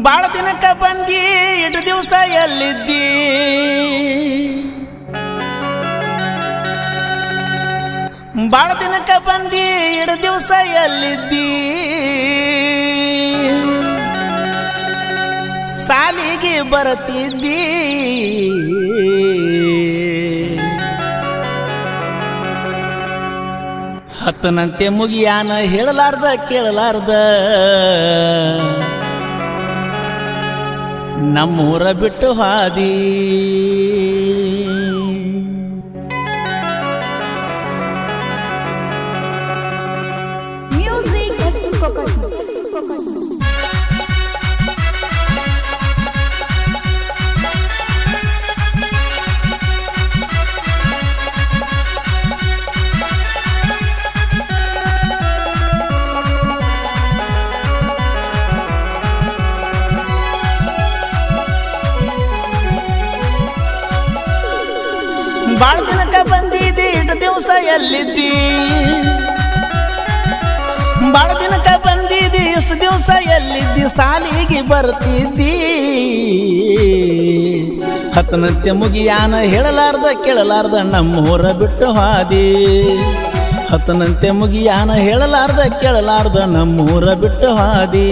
ಬಾಳ ದಿನಕ್ಕ ಬಂದಿ ಇಡು ದಿವಸ ಎಲ್ಲಿದ್ದಿ ಬಾಳ ದಿನಕ್ಕ ಬಂದಿ ಇಡು ದಿವಸ ಎಲ್ಲಿದ್ದಿ ಸಾಲಿಗೆ ಬರತಿದ್ದಿ ಹತ್ತನಂತೆ ಮುಗಿಯಾನ ಹೇಳಲಾರ್ದ ಕೇಳಲಾರ್ದ ನಮ್ಮೂರ ಬಿಟ್ಟು ಹಾದಿ ಬಾಳ ದಿನಕ್ಕ ಬಂದಿದ್ದಿ ಇಟ್ಟು ದಿವಸ ಎಲ್ಲಿದ್ದಿ ಬಾಳ ದಿನಕ್ಕ ಬಂದಿದ್ದಿ ಇಷ್ಟು ದಿವಸ ಎಲ್ಲಿದ್ದಿ ಸಾಲಿಗೆ ಬರ್ತಿದ್ದಿ ಹತ್ತನಂತೆ ಮುಗಿಯಾನ ಹೇಳಲಾರ್ದ ಕೇಳಲಾರ್ದ ನಮ್ಮೂರ ಬಿಟ್ಟು ಹಾದಿ ಹತ್ತನಂತೆ ಮುಗಿಯಾನ ಹೇಳಲಾರ್ದ ಕೇಳಲಾರ್ದ ನಮ್ಮೂರ ಬಿಟ್ಟು ಹಾದಿ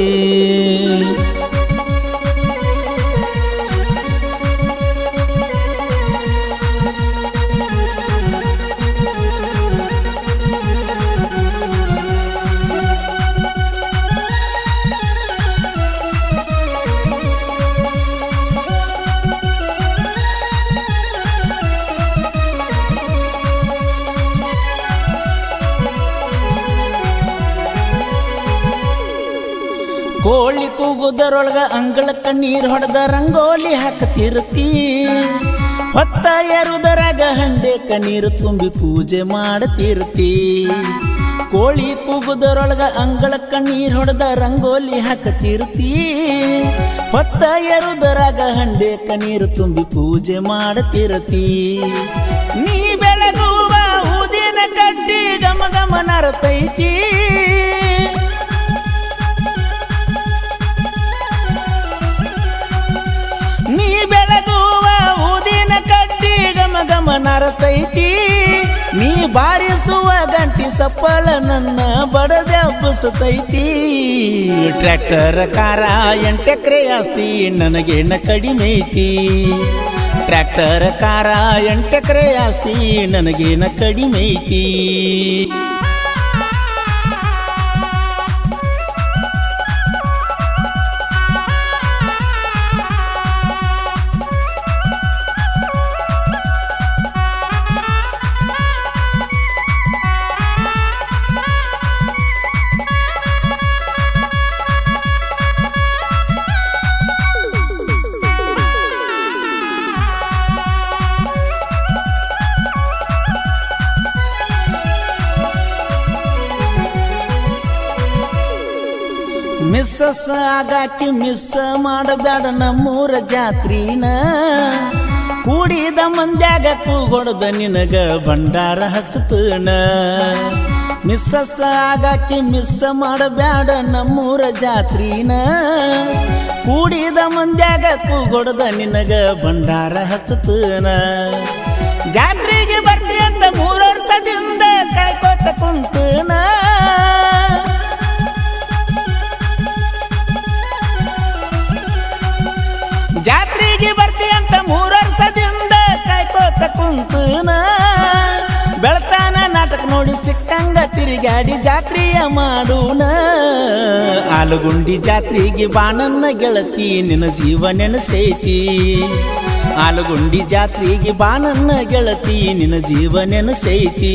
ಕೋಳಿ ಕೂಗುದರೊಳಗ ಅಂಗಳಕ್ಕ ನೀರು ಹೊಡೆದ ರಂಗೋಲಿ ಹಾಕತಿರ್ತಿ ಹೊತ್ತ ಎರುದರಾಗ ಹಂಡೆಕ ನೀರು ತುಂಬಿ ಪೂಜೆ ಮಾಡತಿರ್ತಿ ಕೋಳಿ ಕೂಗುದರೊಳಗ ಅಂಗಳಕ್ಕ ನೀರು ಹೊಡೆದ ರಂಗೋಲಿ ಹಾಕತಿರ್ತಿ ಹೊತ್ತ ಎರುದರಾಗ ಹಂಡೆಕ ನೀರು ತುಂಬಿ ಪೂಜೆ ಮಾಡತಿರ್ತಿ ನೀ ಬೆಳಗುವ ಊದಿನ ಕಟ್ಟಿ ಗಮ ಗಮ ನರತೈತಿ ನೀ ಬೆಳಗುವ ಊದಿನ ಕಟ್ಟಿ ಗಮ ಗಮ ನರತೈತಿ ನೀ ಬಾರಿಸುವ ಗಂಟಿ ಸಪ್ಪಳ ನನ್ನ ಬಡದೆ ಹಬ್ಬಸತೈತಿ ಟ್ರ್ಯಾಕ್ಟರ್ ಕಾರ 8 ಎಕರೆ ಆಸ್ತಿ ನನಗೇನ ಕಡಿಮೆ ಐತಿ ಟ್ರ್ಯಾಕ್ಟರ್ ಕಾರ 8 ಎಕರೆ ಆಸ್ತಿ ನನಗೇನ ಕಡಿಮೆ ಐತಿ ಮಿಸ್ಸಸ್ ಆಗಾಕಿ ಮಿಸ್ ಮಾಡಬ್ಯಾಡ ನಮ್ಮೂರ ಜಾತ್ರಿನ ಕೂಡಿದ ಮಂದ್ಯಾಗ ಕೂಗೊಡ್ದ ನಿನಗ ಭಂಡಾರ ಹಚ್ಚತನ ಮಿಸ್ಸಸ್ ಆಗಾಕಿ ಮಿಸ್ ಮಾಡಬ್ಯಾಡ ನಮ್ಮೂರ ಜಾತ್ರಿನ ಕೂಡಿದ ಮಂದ್ಯಾಗ ಕೂಗೊಡ್ದ ನಿನಗ ಭಂಡಾರ ಹಚ್ಚತನ ಜಾತ್ರೆಗೆ ಬರ್ತಿ ಅಂತ 3 ವರ್ಷದಿಂದ ಕಾಯ್ಕೋತ ಕುಂತನ ಜಾತ್ರೆಗೆ ಬರ್ತಿ ಅಂತ 3 ವರ್ಷದಿಂದ ಕಾಯ್ಕೋತ ಕುಂತನ ಬೆಳತಾನ ನಾಟಕ ನೋಡಿ ಸಿಕ್ಕಂಗ ತಿರುಗಾಡಿ ಜಾತ್ರೆಯ ಮಾಡೋಣ ಆಲಗುಂಡಿ ಜಾತ್ರೆಗೆ ಬಾನನ್ನ ಗೆಳತಿ ನಿನ್ನ ಜೀವ ನೆನಸೈತಿ ಆಲಗುಂಡಿ ಜಾತ್ರೆಗೆ ಬಾನನ್ನ ಗೆಳತಿ ನಿನ್ನ ಜೀವ ನೆನಸೈತಿ